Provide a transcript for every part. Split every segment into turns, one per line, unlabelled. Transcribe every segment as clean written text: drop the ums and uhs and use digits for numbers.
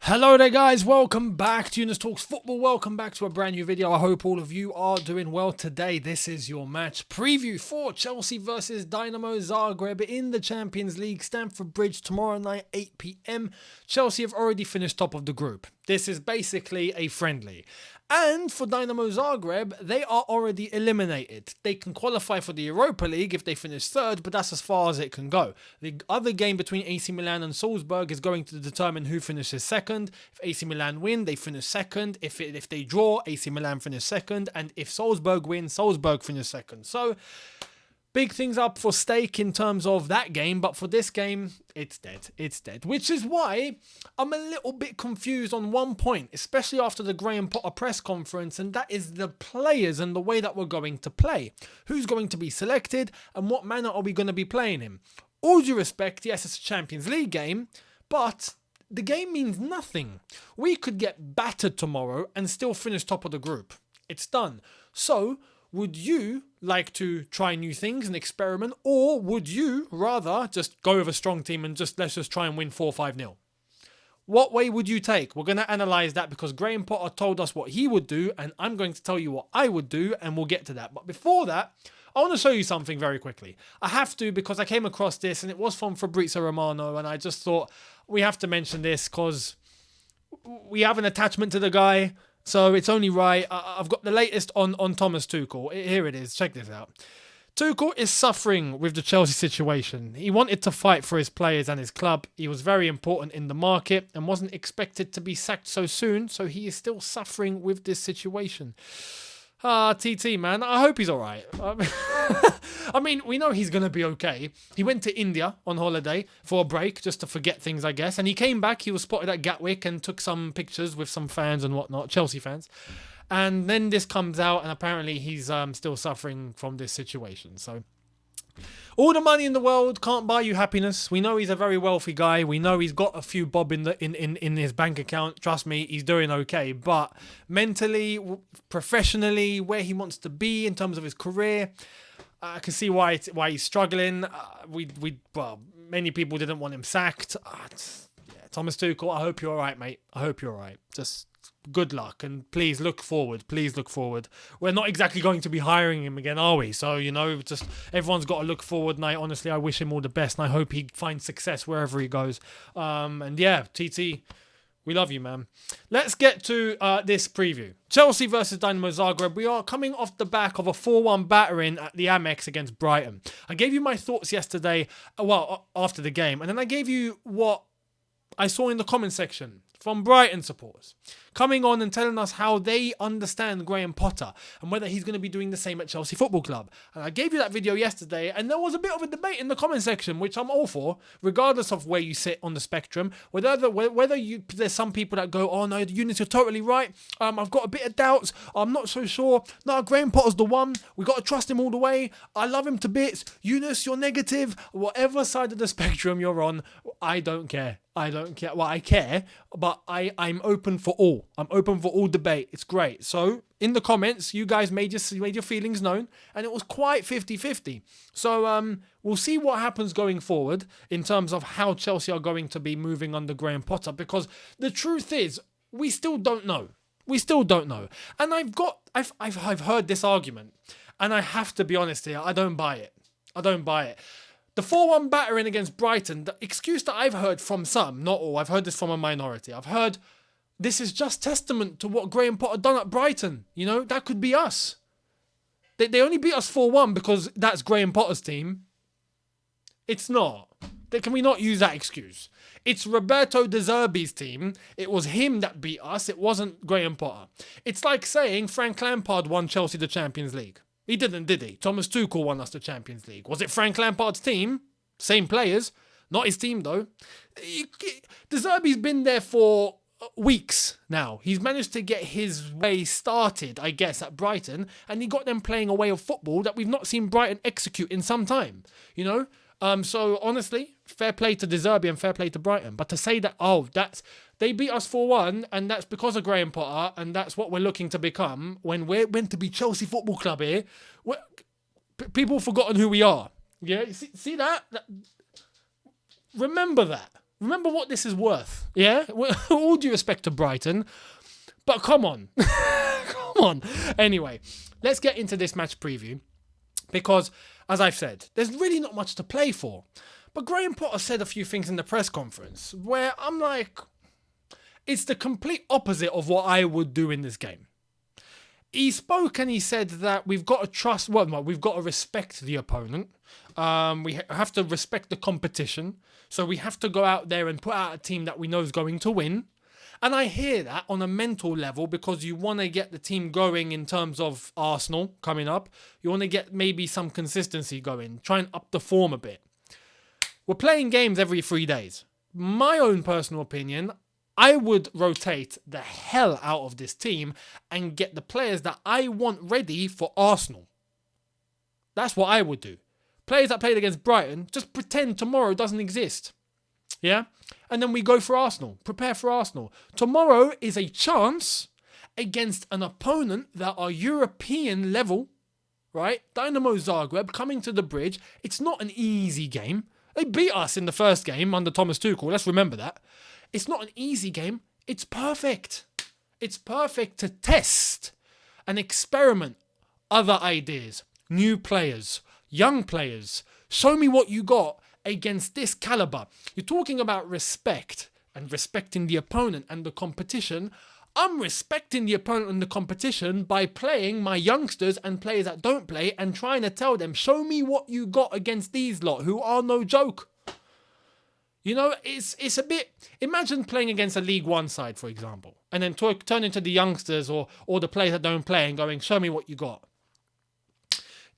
Hello there guys, welcome back to Younes Talks Football, welcome back to a brand new video. I hope all of you are doing well today. This is your match preview for Chelsea versus Dinamo Zagreb in the Champions League, Stamford Bridge tomorrow night 8 PM. Chelsea have already finished top of the group. This is basically a friendly. And for Dinamo Zagreb, they are already eliminated. They can qualify for the Europa League if they finish third, but that's as far as it can go. The other game between AC Milan and Salzburg is going to determine who finishes second. If AC Milan win, they finish second. If they draw, AC Milan finish second. And if Salzburg win, Salzburg finish second. So big things up for stake in terms of that game, but for this game, it's dead. It's dead. Which is why I'm a little bit confused on one point, especially after the Graham Potter press conference, and that is the players and the way that we're going to play. Who's going to be selected, and what manner are we going to be playing in? All due respect, yes, it's a Champions League game, but the game means nothing. We could get battered tomorrow and still finish top of the group. It's done. So, would you like to try new things and experiment, or would you rather just go with a strong team and let's just try and win 4-5-0? What way would you take? We're going to analyse that because Graham Potter told us what he would do, and I'm going to tell you what I would do, and we'll get to that. But before that, I want to show you something very quickly. I have to because I came across this, and it was from Fabrizio Romano, and I just thought we have to mention this because we have an attachment to the guy. So it's only right. I've got the latest on Thomas Tuchel. Here it is. Check this out. Tuchel is suffering with the Chelsea situation. He wanted to fight for his players and his club. He was very important in the market and wasn't expected to be sacked so soon. So he is still suffering with this situation. TT, man. I hope he's all right. I mean, we know he's going to be okay. He went to India on holiday for a break just to forget things, I guess. And he came back. He was spotted at Gatwick and took some pictures with some fans and whatnot, Chelsea fans. And then this comes out and apparently he's still suffering from this situation. So all the money in the world can't buy you happiness. We know he's a very wealthy guy. We know he's got a few bob in his bank account. Trust me, he's doing okay. But mentally, professionally, where he wants to be in terms of his career, I can see why he's struggling. Many people didn't want him sacked. Thomas Tuchel, I hope you're all right, mate. I hope you're all right. Just good luck, and please look forward. Please look forward. We're not exactly going to be hiring him again, are we? So, just everyone's got to look forward, and honestly, I wish him all the best, and I hope he finds success wherever he goes. And yeah, TT, we love you, man. Let's get to this preview. Chelsea versus Dinamo Zagreb. We are coming off the back of a 4-1 battering at the Amex against Brighton. I gave you my thoughts yesterday, after the game, and then I gave you what I saw in the comment section from Brighton supporters coming on and telling us how they understand Graham Potter and whether he's going to be doing the same at Chelsea Football Club. And I gave you that video yesterday, and there was a bit of a debate in the comment section, which I'm all for, regardless of where you sit on the spectrum. There's some people that go, "Oh no, Younes, you're totally right. I've got a bit of doubts. I'm not so sure. No, Graham Potter's the one. We got to trust him all the way. I love him to bits. Younes, you're negative." Whatever side of the spectrum you're on, I don't care. I don't care. Well, I care, but I'm open for all. I'm open for all debate. It's great. So, in the comments, you guys made your feelings known, and it was quite 50-50. So, we'll see what happens going forward in terms of how Chelsea are going to be moving under Graham Potter, because the truth is, we still don't know. We still don't know. And I've heard this argument, and I have to be honest here, I don't buy it. I don't buy it. The 4-1 battering against Brighton, the excuse that I've heard from some, not all, I've heard this from a minority. I've heard this is just testament to what Graham Potter done at Brighton. That could be us. They only beat us 4-1 because that's Graham Potter's team. It's not. Can we not use that excuse? It's Roberto De Zerbi's team. It was him that beat us. It wasn't Graham Potter. It's like saying Frank Lampard won Chelsea the Champions League. He didn't, did he? Thomas Tuchel won us the Champions League. Was it Frank Lampard's team? Same players. Not his team, though. De Zerbi's been there for weeks now. He's managed to get his way started, I guess, at Brighton, and he got them playing a way of football that we've not seen Brighton execute in some time, So, honestly, fair play to De Zerbi and fair play to Brighton. But to say that, they beat us 4-1, and that's because of Graham Potter, and that's what we're looking to become when we're meant to be Chelsea Football Club here. People have forgotten who we are. Yeah, see that? Remember that. Remember what this is worth. Yeah? All due respect to Brighton. But come on. Come on. Anyway, let's get into this match preview. Because, as I've said, there's really not much to play for. But Graham Potter said a few things in the press conference where I'm like, it's the complete opposite of what I would do in this game. He spoke and he said that we've got to trust, we've got to respect the opponent. We have to respect the competition. So we have to go out there and put out a team that we know is going to win. And I hear that on a mental level because you want to get the team going in terms of Arsenal coming up. You want to get maybe some consistency going, try and up the form a bit. We're playing games every 3 days. My own personal opinion, I would rotate the hell out of this team and get the players that I want ready for Arsenal. That's what I would do. Players that played against Brighton, just pretend tomorrow doesn't exist. Yeah? And then we go for Arsenal. Prepare for Arsenal. Tomorrow is a chance against an opponent that are European level, right? Dinamo Zagreb coming to the bridge. It's not an easy game. They beat us in the first game under Thomas Tuchel. Let's remember that. It's not an easy game. It's perfect. It's perfect to test and experiment other ideas, new players, young players. Show me what you got against this caliber. You're talking about respect and respecting the opponent and the competition. I'm respecting the opponent and the competition by playing my youngsters and players that don't play and trying to tell them, show me what you got against these lot who are no joke. You know, it's a bit... Imagine playing against a League One side, for example, and then turning to the youngsters or the players that don't play and going, show me what you got.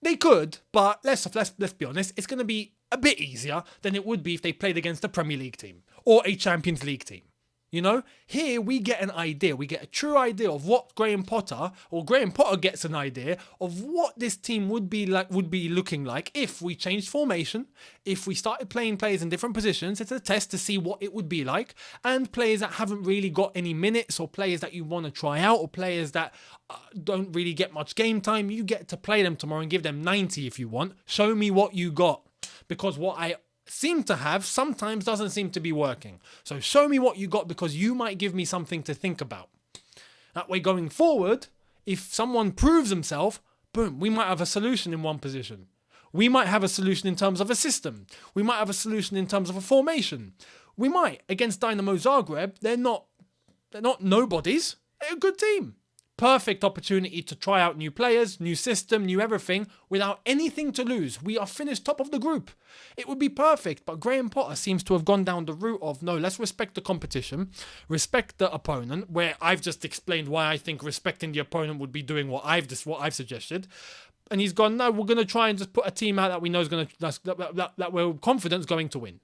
They could, but let's be honest, it's going to be a bit easier than it would be if they played against a Premier League team or a Champions League team. You know, here we get an idea. We get a true idea of what Graham Potter gets an idea of what this team would be looking like if we changed formation, if we started playing players in different positions. It's a test to see what it would be like, and players that haven't really got any minutes, or players that you want to try out, or players that don't really get much game time. You get to play them tomorrow and give them 90 if you want. Show me what you got, because what I seem to have sometimes doesn't seem to be working. So show me what you got, because you might give me something to think about. That way going forward, if someone proves himself, boom, we might have a solution in one position. We might have a solution in terms of a system. We might have a solution in terms of a formation. We might. Against Dinamo Zagreb, they're not nobodies. They're a good team. Perfect opportunity to try out new players, new system, new everything, without anything to lose. We are finished top of the group. It would be perfect, but Graham Potter seems to have gone down the route of, no, let's respect the competition, respect the opponent, where I've just explained why I think respecting the opponent would be doing what I've suggested. And he's gone, no, we're going to try and just put a team out that we know is going to, that we're confident is going to win.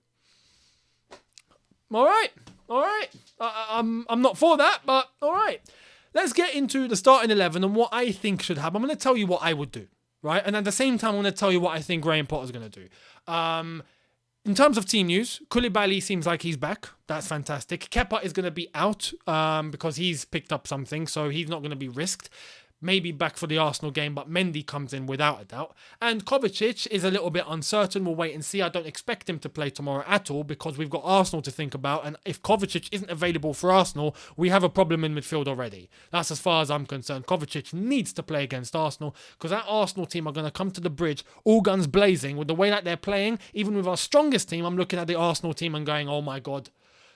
All right. I'm not for that, but all right. Let's get into the starting 11 and what I think should happen. I'm going to tell you what I would do, right? And at the same time, I'm going to tell you what I think Graham Potter's going to do. In terms of team news, Koulibaly seems like he's back. That's fantastic. Kepa is going to be out because he's picked up something, so he's not going to be risked. Maybe back for the Arsenal game, but Mendy comes in without a doubt. And Kovacic is a little bit uncertain. We'll wait and see. I don't expect him to play tomorrow at all because we've got Arsenal to think about. And if Kovacic isn't available for Arsenal, we have a problem in midfield already. That's as far as I'm concerned. Kovacic needs to play against Arsenal because that Arsenal team are going to come to the bridge all guns blazing with the way that they're playing. Even with our strongest team, I'm looking at the Arsenal team and going, oh my God.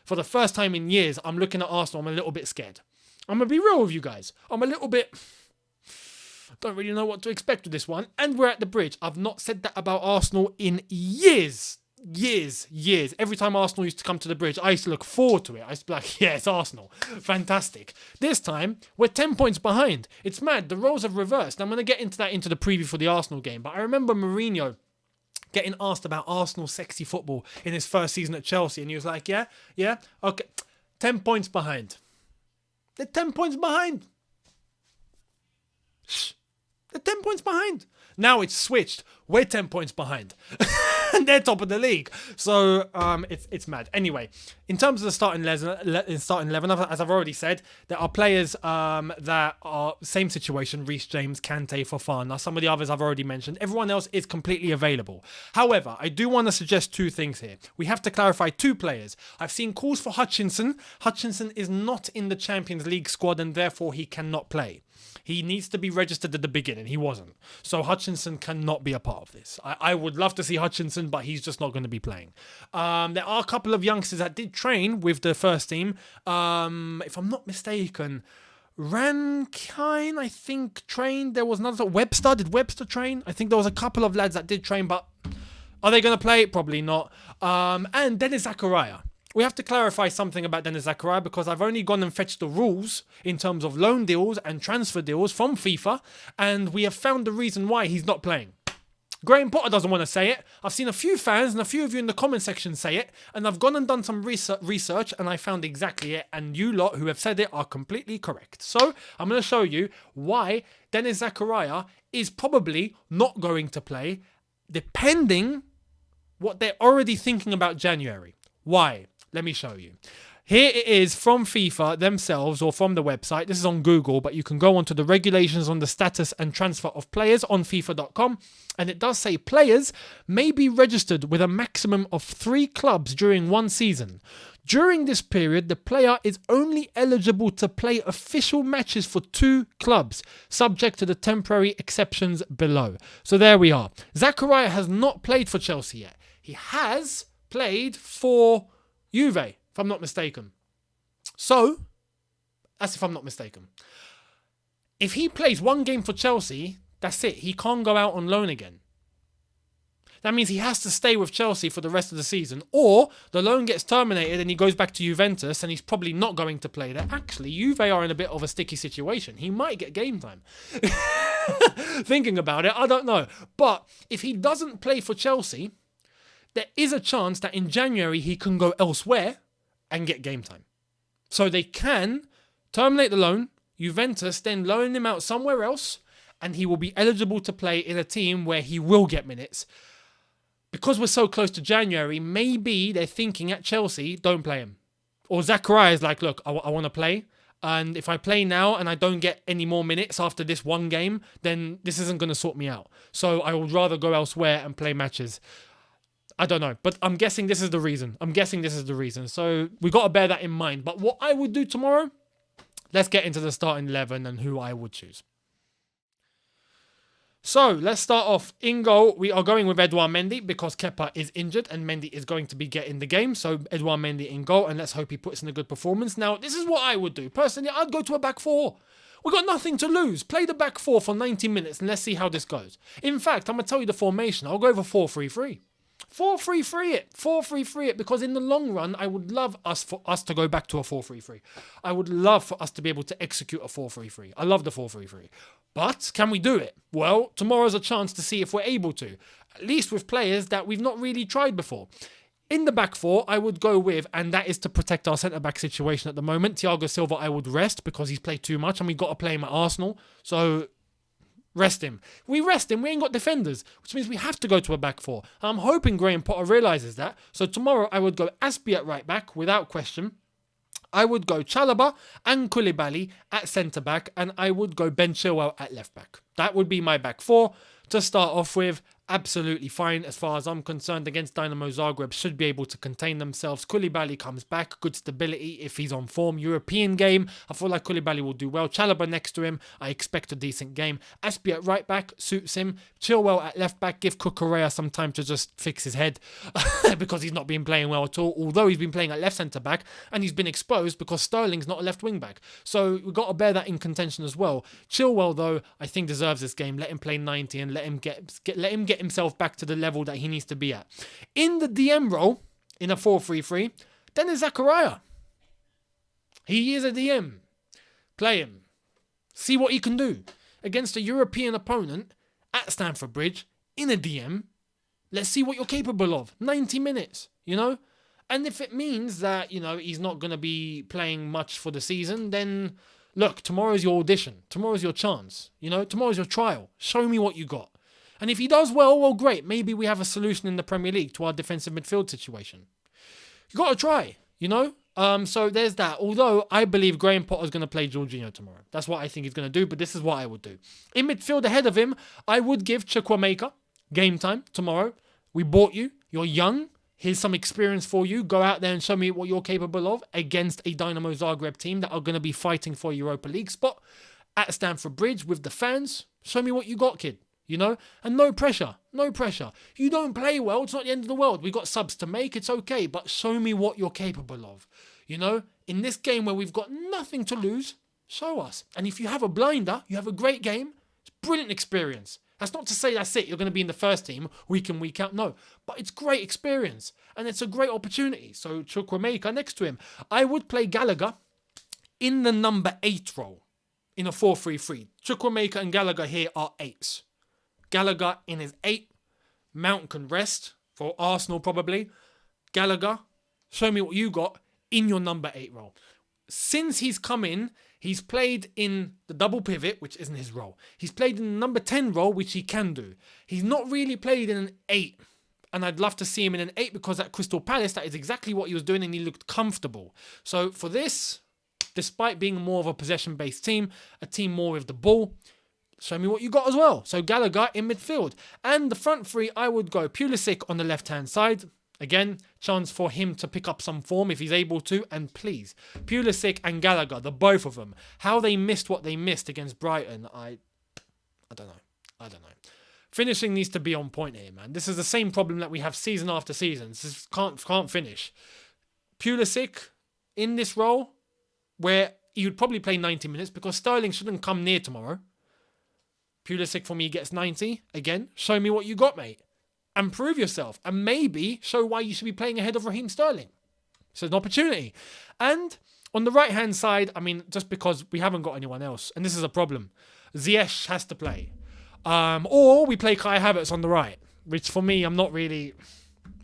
For the first time in years, I'm looking at Arsenal. I'm a little bit scared. I'm going to be real with you guys. I'm a little bit... Don't really know what to expect with this one. And we're at the bridge. I've not said that about Arsenal in years. Every time Arsenal used to come to the bridge, I used to look forward to it. I used to be like, yeah, it's Arsenal. Fantastic. This time, we're 10 points behind. It's mad. The roles have reversed. I'm going to get into that into the preview for the Arsenal game. But I remember Mourinho getting asked about Arsenal's sexy football in his first season at Chelsea. And he was like, yeah, okay. 10 points behind. They're 10 points behind. Shh. They're 10 points behind. Now it's switched. We're 10 points behind. and they're top of the league. So it's mad. Anyway, in terms of the starting 11, as I've already said, there are players that are same situation: Reece James, Kante, Fofana. Some of the others I've already mentioned. Everyone else is completely available. However, I do want to suggest two things here. We have to clarify two players. I've seen calls for Hutchinson. Hutchinson is not in the Champions League squad, and therefore he cannot play. He needs to be registered at the beginning. He wasn't. So Hutchinson cannot be a part of this. I would love to see Hutchinson, but he's just not going to be playing. There are a couple of youngsters that did train with the first team. If I'm not mistaken, Rankine, I think, trained. There was another Webster. Did Webster train? I think there was a couple of lads that did train, but are they going to play? Probably not. And Dennis Zakaria. We have to clarify something about Dennis Zakaria because I've only gone and fetched the rules in terms of loan deals and transfer deals from FIFA, and we have found the reason why he's not playing. Graham Potter doesn't want to say it. I've seen a few fans and a few of you in the comment section say it, and I've gone and done some research and I found exactly it, and you lot who have said it are completely correct. So I'm going to show you why Dennis Zakaria is probably not going to play, depending what they're already thinking about January. Why? Let me show you. Here it is from FIFA themselves or from the website. This is on Google, but you can go onto the regulations on the status and transfer of players on FIFA.com. And it does say players may be registered with a maximum of 3 clubs during one season. During this period, the player is only eligible to play official matches for 2 clubs, subject to the temporary exceptions below. So there we are. Zakaria has not played for Chelsea yet. He has played for Juve, if I'm not mistaken. So, that's if I'm not mistaken. If he plays 1 game for Chelsea, that's it. He can't go out on loan again. That means he has to stay with Chelsea for the rest of the season, or the loan gets terminated and he goes back to Juventus and he's probably not going to play there. Actually, Juve are in a bit of a sticky situation. He might get game time. Thinking about it, I don't know. But if he doesn't play for Chelsea, there is a chance that in January he can go elsewhere and get game time. So they can terminate the loan, Juventus then loan him out somewhere else, and he will be eligible to play in a team where he will get minutes. Because we're so close to January, maybe they're thinking at Chelsea, don't play him. Or Zakaria is like, look, I want to play. And if I play now and I don't get any more minutes after this 1 game, then this isn't going to sort me out. So I would rather go elsewhere and play matches. I don't know, but I'm guessing this is the reason. So we got to bear that in mind. But what I would do tomorrow, let's get into the starting 11 and who I would choose. So let's start off. In goal, we are going with Edouard Mendy because Kepa is injured and Mendy is going to be getting the game. So Edouard Mendy in goal, and let's hope he puts in a good performance. Now, this is what I would do. Personally, I'd go to a back 4. We've got nothing to lose. Play the back 4 for 90 minutes and let's see how this goes. In fact, I'm going to tell you the formation. I'll go for 4-3-3. 4-3-3 it. 4-3-3 it, because in the long run, I would love for us to go back to a 4-3-3. I would love for us to be able to execute a 4-3-3. I love the 4-3-3. But can we do it? Well, tomorrow's a chance to see if we're able to. At least with players that we've not really tried before. In the back 4, I would go with, and that is to protect our centre-back situation at the moment. Thiago Silva, I would rest because he's played too much and we've got to play him at Arsenal. So rest him. We rest him. We ain't got defenders, which means we have to go to a back 4. I'm hoping Graham Potter realises that. So tomorrow I would go Aspie at right back without question. I would go Chalobah and Koulibaly at centre-back, and I would go Ben Chilwell at left-back. That would be my back 4 to start off with. Absolutely fine as far as I'm concerned. Against Dinamo Zagreb, should be able to contain themselves. Koulibaly comes back, good stability if he's on form. European game, I feel like Koulibaly will do well. Chalobah next to him, I expect a decent game. Aspie at right back suits him. Chilwell at left back, give Cucurella some time to just fix his head because he's not been playing well at all, although he's been playing at left centre back and he's been exposed because Sterling's not a left wing back. So we've got to bear that in contention as well. Chilwell though, I think deserves this game. Let him play 90 and let him get himself back to the level that he needs to be at. In the DM role, in a 4-3-3, Dennis Zakaria. He is a DM. Play him. See what he can do. Against a European opponent at Stamford Bridge, in a DM, let's see what you're capable of. 90 minutes, you know? And if it means that, you know, he's not going to be playing much for the season, then look, tomorrow's your audition. Tomorrow's your chance. You know, tomorrow's your trial. Show me what you got. And if he does well, great. Maybe we have a solution in the Premier League to our defensive midfield situation. You got to try, you know? So there's that. Although I believe Graham Potter's going to play Jorginho tomorrow. That's what I think he's going to do, but this is what I would do. In midfield ahead of him, I would give Chukwuemeka game time tomorrow. We bought you. You're young. Here's some experience for you. Go out there and show me what you're capable of against a Dinamo Zagreb team that are going to be fighting for a Europa League spot at Stamford Bridge with the fans. Show me what you got, kid. You know? And no pressure. No pressure. You don't play well. It's not the end of the world. We've got subs to make. It's okay. But show me what you're capable of. You know? In this game where we've got nothing to lose, show us. And if you have a blinder, you have a great game. It's brilliant experience. That's not to say that's it. You're going to be in the first team week in, week out. No. But it's great experience. And it's a great opportunity. So Chukwuemeka next to him. I would play Gallagher in the number 8 role in a 4-3-3. Chukwuemeka and Gallagher here are 8s. Gallagher in his 8. Mount can rest for Arsenal probably. Gallagher, show me what you got in your number 8 role. Since he's come in, he's played in the double pivot, which isn't his role. He's played in the number 10 role, which he can do. He's not really played in an 8. And I'd love to see him in an 8 because at Crystal Palace, that is exactly what he was doing and he looked comfortable. So for this, despite being more of a possession-based team, a team more with the ball, show me what you got as well. So Gallagher in midfield. And the front three, I would go Pulisic on the left-hand side. Again, chance for him to pick up some form if he's able to. And please, Pulisic and Gallagher, the both of them, how they missed what they missed against Brighton, I don't know. Finishing needs to be on point here, man. This is the same problem that we have season after season. This can't finish. Pulisic in this role, where he would probably play 90 minutes because Sterling shouldn't come near tomorrow. Pulisic for me gets 90. Again, show me what you got, mate. And prove yourself. And maybe show why you should be playing ahead of Raheem Sterling. So it's an opportunity. And on the right-hand side, I mean, just because we haven't got anyone else, and this is a problem, Ziyech has to play. Or we play Kai Havertz on the right, which for me, I'm not really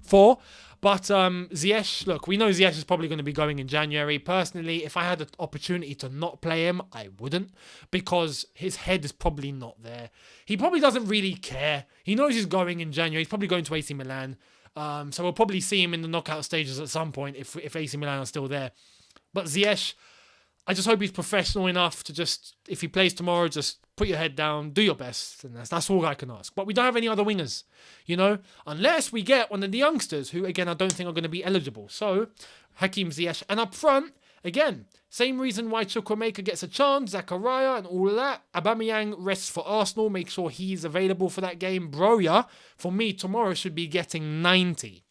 for. But Ziyech, look, we know Ziyech is probably going to be going in January. Personally, if I had an opportunity to not play him, I wouldn't. Because his head is probably not there. He probably doesn't really care. He knows he's going in January. He's probably going to AC Milan. So we'll probably see him in the knockout stages at some point if AC Milan are still there. But Ziyech, I just hope he's professional enough to just, if he plays tomorrow, just put your head down, do your best. And that's all I can ask. But we don't have any other wingers, you know, unless we get one of the youngsters who, again, I don't think are going to be eligible. So, Hakim Ziyech. And up front, again, same reason why Chukwuemeka gets a chance, Zakaria and all of that. Aubameyang rests for Arsenal, make sure he's available for that game. Broja, for me, tomorrow should be getting 90.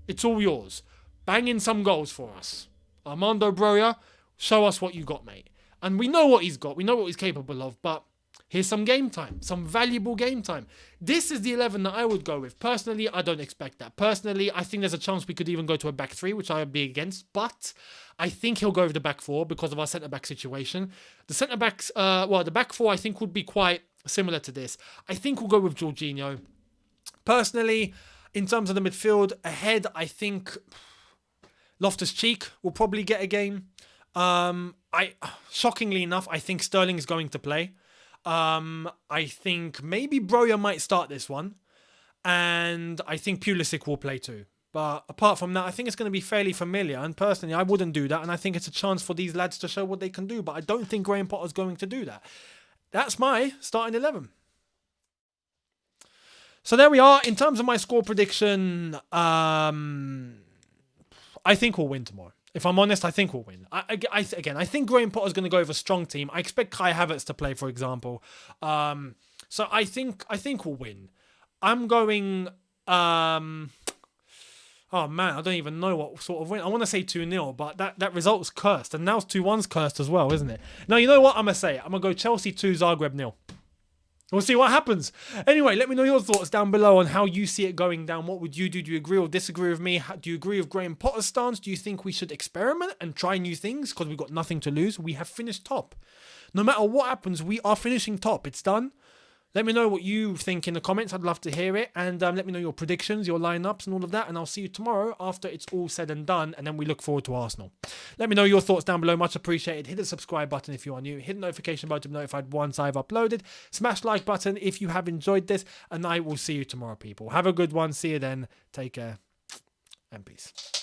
It's all yours. Bang in some goals for us. Armando Broja, show us what you got, mate. And we know what he's got. We know what he's capable of. But here's some game time. Some valuable game time. This is the 11 that I would go with. Personally, I don't expect that. Personally, I think there's a chance we could even go to a back 3, which I would be against. But I think he'll go with the back 4 because of our centre-back situation. The centre-backs, the back 4 I think would be quite similar to this. I think we'll go with Jorginho. Personally, in terms of the midfield, ahead, I think Loftus-Cheek will probably get a game. Shockingly enough, I think Sterling is going to play. I think maybe Broja might start this one. And I think Pulisic will play too. But apart from that, I think it's going to be fairly familiar. And personally, I wouldn't do that. And I think it's a chance for these lads to show what they can do. But I don't think Graham Potter's going to do that. That's my starting 11. So there we are. In terms of my score prediction, I think we'll win tomorrow. If I'm honest, I think we'll win. I think Graham Potter's going to go with a strong team. I expect Kai Havertz to play, for example. So I think we'll win. I'm going... oh, man, I don't even know what sort of win. I want to say 2-0, but that result's cursed. And now it's 2-1's cursed as well, isn't it? Now, you know what I'm going to say? I'm going to go Chelsea 2, Zagreb 0. We'll see what happens. Anyway, let me know your thoughts down below on how you see it going down. What would you do? Do you agree or disagree with me? Do you agree with Graham Potter's stance? Do you think we should experiment and try new things? Because we've got nothing to lose. We have finished top. No matter what happens, we are finishing top. It's done. Let me know what you think in the comments. I'd love to hear it. And let me know your predictions, your lineups and all of that. And I'll see you tomorrow after it's all said and done. And then we look forward to Arsenal. Let me know your thoughts down below. Much appreciated. Hit the subscribe button if you are new. Hit the notification button to be notified once I've uploaded. Smash like button if you have enjoyed this. And I will see you tomorrow, people. Have a good one. See you then. Take care and peace.